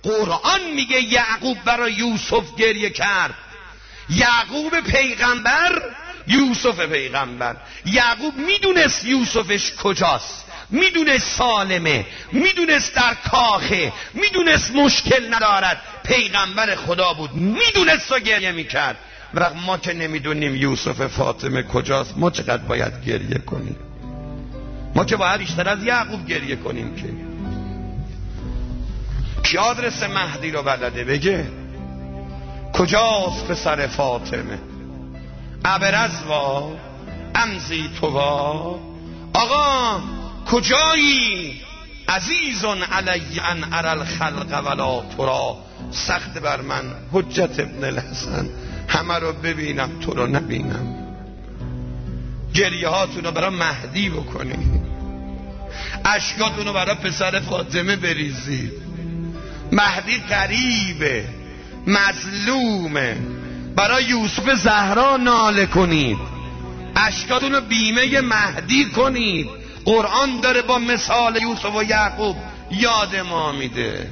قرآن میگه یعقوب برای یوسف گریه کرد. یعقوب پیغمبر، یوسف پیغمبر. یعقوب میدونست یوسفش کجاست، میدونست سالمه، میدونست در کاخه، میدونست مشکل ندارد، پیغمبر خدا بود، میدونست و گریه میکرد. وقت ما که نمیدونیم یوسف فاطمه کجاست، ما چقدر باید گریه کنیم؟ ما که باید بیشتر از یعقوب گریه کنیم. که کی آدرس مهدی رو بلده بگه؟ کجاست پسر فاطمه؟ ابرزوا امزی توا. آقا کجایی؟ عزیزون علی ان اری الخلق ولا ترا. سخت بر من حجت ابن الحسن همه رو ببینم تو رو نبینم. گریه هاتون رو برای مهدی بکنید، اشکاتون رو برای پسر فاطمه بریزید. مهدی غریبه، مظلومه. برای یوسف زهرا ناله کنید، اشکاتون رو بیمه مهدی کنید. قرآن داره با مثال یوسف و یعقوب یاد ما میده.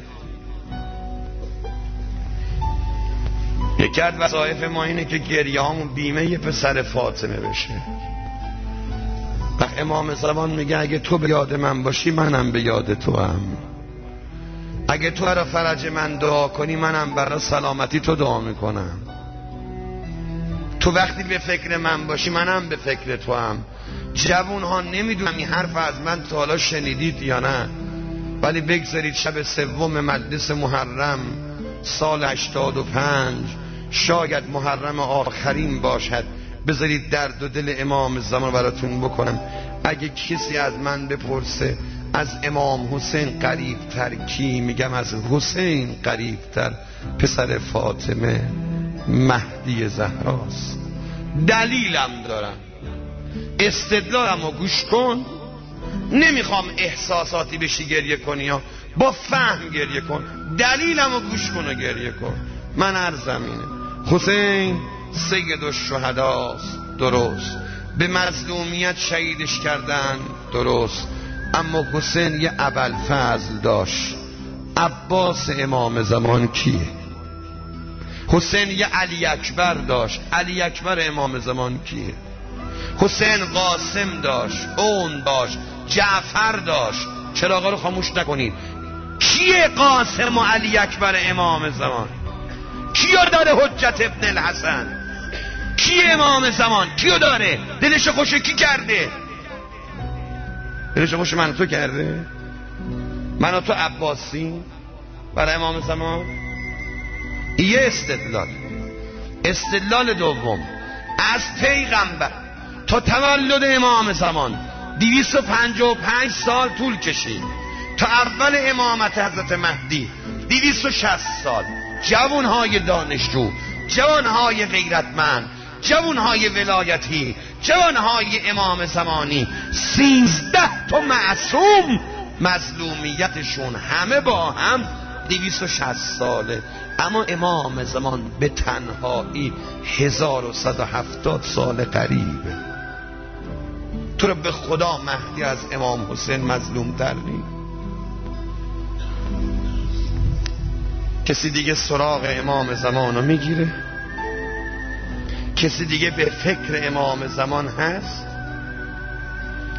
یکی از وظایف ما اینه که گریه هامون بیمه پسر فاطمه بشه. وقت امام زمان میگه اگه تو به یاد من باشی منم به یاد تو هم. اگه تو برای فرج من دعا کنی منم برای سلامتی تو دعا میکنم. تو وقتی به فکر من باشی منم به فکر تو هم. جوون ها نمیدونم این حرف از من تا حالا شنیدید یا نه، ولی بگذارید شب سوم مجلس محرم سال 85، شاید محرم آخرین باشد، بذارید درد و دل امام زمان براتون بکنم. اگه کسی از من بپرسه از امام حسین قریب تر کی، میگم از حسین قریب تر پسر فاطمه مهدی زهراست. دلیلم دارم، استدلالم رو گوش کن. نمیخوام احساساتی بشی گریه کنی، یا با فهم گریه کن. دلیلم رو گوش کن و گریه کن. من عرضم اینه، حسین سید الشهداست، درست، به مظلومیت شهیدش کردن، درست، اما حسین یه ابوالفضل داشت. عباس امام زمان کیه؟ حسین یه علی اکبر داشت. علی اکبر امام زمان کیه؟ حسین قاسم داشت، اون داشت، جعفر داشت. چراغا رو خاموش نکنید. کیه قاسم و علی اکبر امام زمان؟ کیو داره حجت ابن الحسن؟ کیه امام زمان؟ کیو داره؟ دلش خوش کی کرده؟ دلش خوش من تو کرده؟ من و تو عباسی برای امام زمان؟ یه استدلال. استدلال دوم، از پیغمبر تا تولد امام زمان 255 سال طول کشید. تا اول امامت حضرت مهدی 260 سال. جوانهای دانشجو، جوانهای غیرتمند، جوانهای ولایتی، جوانهای امام زمانی، 13 تا معصوم مظلومیتشون همه با هم 260 ساله. اما امام زمان به تنهایی 1170 سال قریبه. تو رو به خدا مهدی از امام حسین مظلوم تر نی؟ کسی دیگه سراغ امام زمان رو میگیره؟ کسی دیگه به فکر امام زمان هست؟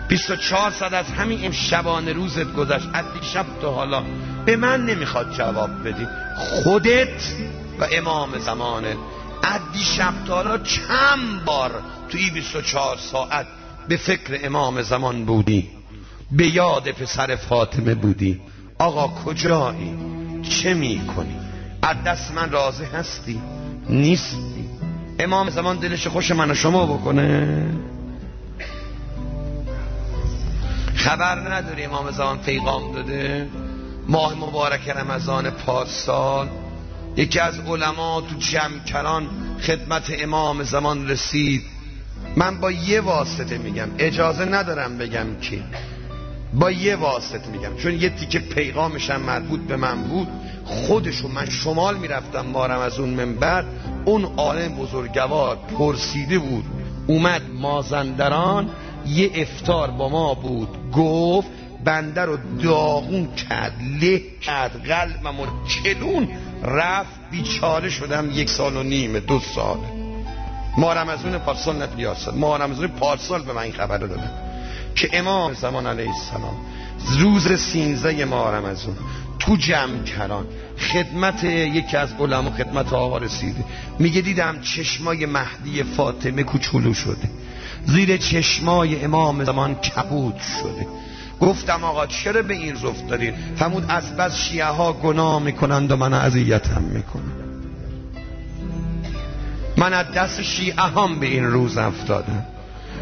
24 ساعت از همین امشبانه روزت گذشت، از دیشب تا حالا به من نمیخواد جواب بدی. خودت و امام زمانت از دیشب تا حالا چند بار توی 24 ساعت به فکر امام زمان بودی؟ به یاد پسر فاطمه بودی؟ آقا کجایی؟ چه میکنی؟ از دست من راضی هستی؟ نیستی؟ امام زمان دلش خوش من و شما بکنه؟ خبر نداری امام زمان پیغام داده؟ ماه مبارک رمضان پارسال یکی از علما تو جمکران خدمت امام زمان رسید. من با یه واسطه میگم، اجازه ندارم بگم کی، با یه واسطه میگم، چون یه تیکه پیغامش هم مربوط به من بود. خودشو من شمال میرفتم مارم از اون منبر، اون عالم بزرگوار پرسیده بود، اومد مازندران یه افطار با ما بود، گفت بنده رو داغون کرد، له کرد، قلبم و چلون رفت، بیچاره شدم 1.5 سال 2 سال. ماه رمضان پارسال نتیاسد، ماه رمضان پارسال به من این خبر رو دادن که امام زمان علیه السلام روز 13 ماه رمضان تو جمکران خدمت یکی از علما، خدمت آقا رسیده، میگه دیدم چشمای مهدی فاطمه کوچولو شده، زیر چشمای امام زمان کبود شده. گفتم آقا چرا به این رفت دارید؟ فرمود از بس شیعه ها گناه میکنند و من اذیتم میکنم. من از دست شیعه هم به این روز افتادم.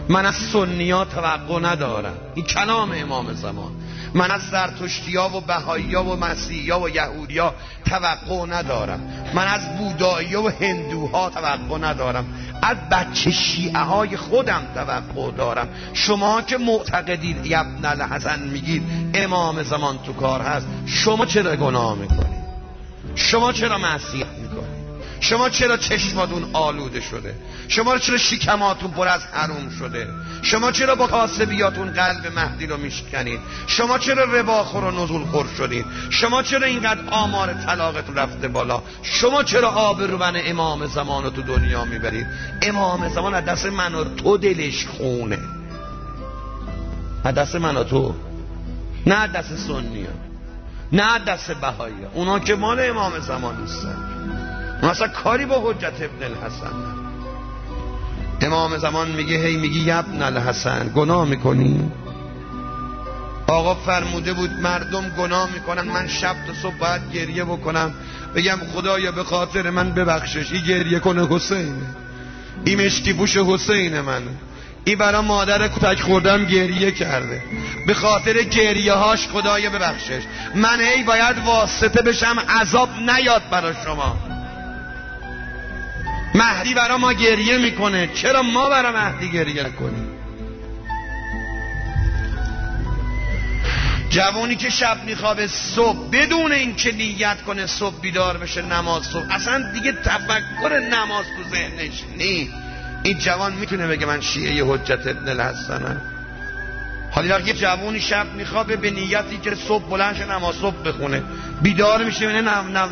من از سنی ها توقع ندارم. این کلام امام زمان. من از زرتشتی ها و بهایی ها و مسیحی ها و یهودی ها توقع ندارم. من از بودایی ها و هندوها توقع ندارم. از بچه شیعه های خودم توقع دارم. شما که معتقدید ابن الحسن میگید امام زمان تو کار هست، شما چرا گناه میکنید؟ شما چرا معصیت میکنید؟ شما چرا چشماتون آلوده شده؟ شما چرا شکماتون پر از حروم شده؟ شما چرا با کاسبیاتون قلب مهدی رو میشکنید؟ شما چرا رباخور و نزول خور شدید؟ شما چرا اینقدر آمار طلاقتون رفته بالا؟ شما چرا آبرومن امام زمان رو تو دنیا میبرید؟ امام زمان از دست من و تو دلش خونه، از دست من و تو، نه از دست سنی ها، نه از دست بهایی ها. اونا که مال امام زمان نیستن، اون اصلا کاری با حجت ابن الحسن. امام زمان میگه هی میگی ابن الحسن گناه میکنی؟ آقا فرموده بود مردم گناه میکنن، من شب تا صبح باید گریه بکنم بگم خدایا به خاطر من ببخشش. این گریه کنه حسینه، این مشکی پوش حسین من، این برای مادر کتک خوردم گریه کرده، به خاطر گریه هاش خدایا ببخشش. من هی باید واسطه بشم عذاب نیاد برای شما. مهدی برای ما گریه میکنه، چرا ما برای مهدی گریه نکنیم؟ جوانی که شب میخوابه صبح بدون اینکه نیت کنه صبح بیدار بشه نماز صبح، اصلا دیگه تفکر نماز تو ذهنش نیست، این جوان میتونه بگه من شیعه حجت ابن الحسنم؟ حالا وقتی جوانی شب میخوابه به نیتی که صبح بلند شه نماز صبح بخونه، بیدار میشه بینه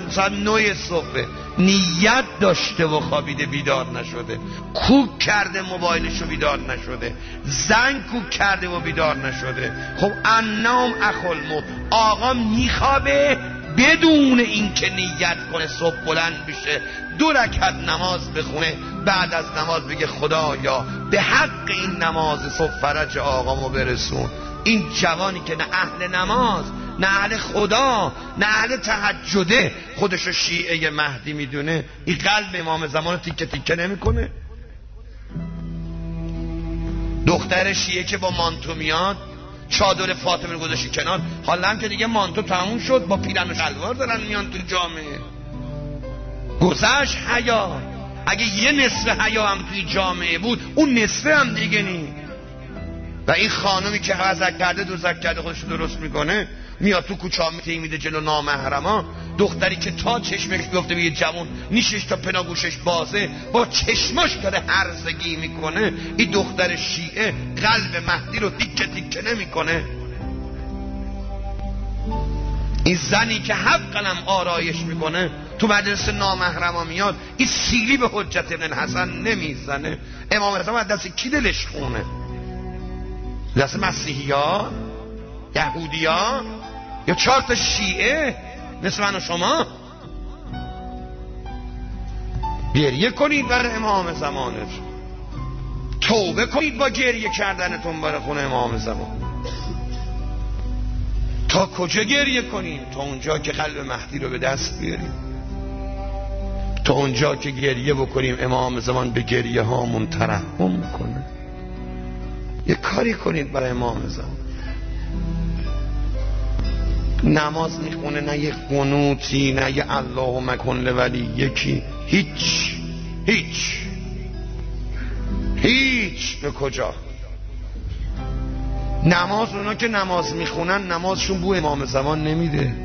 ساعت 9 صبح، نیت داشته و خوابیده بیدار نشده، کوک کرده موبایلشو بیدار نشده، زنگ کوک کرده و بیدار نشده. خب النوم اخل موت، آقا میخوابه بدون اینکه نیت کنه صبح بلند بشه 2 رکعت نماز بخونه، بعد از نماز بگه خدایا به حق این نماز صبح فرج آقامو برسون. این جوانی که نه اهل نماز، نه اهل خدا، نه اهل تهجده، خودشو شیعه مهدی میدونه، این قلب امام زمان رو تیکه تیکه نمیکنه؟ دختر شیعه که با مانتو میاد، چادر فاطمه رو گذاشتی کنار، حالا هم که دیگه مانتو تموم شد، با پیرن و شلوار دارن میان تو جامعه. گذشت حیا، اگه یه نصف حیا هم توی جامعه بود، اون نصف هم دیگه نی. و این خانومی که غزک کرده دوزک کرده خودش درست میکنه، میاد تو کوچه میده جلو نامحرما. دختری که تا چشمش بیفته به یه جوان نیشش تا پناگوشش بازه، با چشماش داره هرزگی میکنه. این دختر شیعه قلب مهدی رو تیکه تیکه نمیکنه. این زنی که حقاً آرایش میکنه تو مجلس نامحرما میاد، این سیلی به حجت ابن الحسن نمیزنه. امام رضا از دست کی دلش خونه؟ دست مسیحی ها، یهودی ها، یا 4 تا شیعه مثل من و شما؟ گریه کنید برای امام زمانش، توبه کنید با گریه کردنتون برای خون امام زمان. تا کجا گریه کنیم؟ تا اونجا که قلب مهدی رو به دست بیاریم، تا اونجا که گریه بکنیم امام زمان به گریه هامون ترحم کنه. یه کاری کنید برای امام زمان. نماز میخونه، نه یه قنوتی، نه یه اللهم کن لولی یکی، هیچ. به کجا؟ نماز، اونا که نماز میخونن نمازشون بو امام زمان نمیده.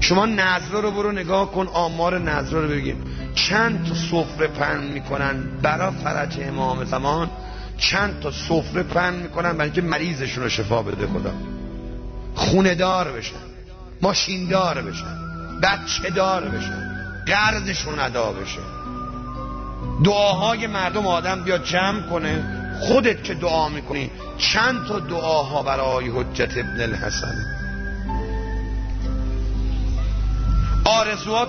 شما نذر رو برو نگاه کن، آمار نذر رو بگیم چند تا سفره پهن میکنن برای فرج امام زمان، چند تا سفره پهن میکنن برای اینکه مریضشون رو شفا بده خدا، خونه دار بشن، ماشین دار بشن، بچه دار بشن، قرضشون ادا بشه. دعاهای مردم آدم بیاد جمع کنه، خودت که دعا میکنی چند تا دعاها برای حجت ابن الحسن، آرزوات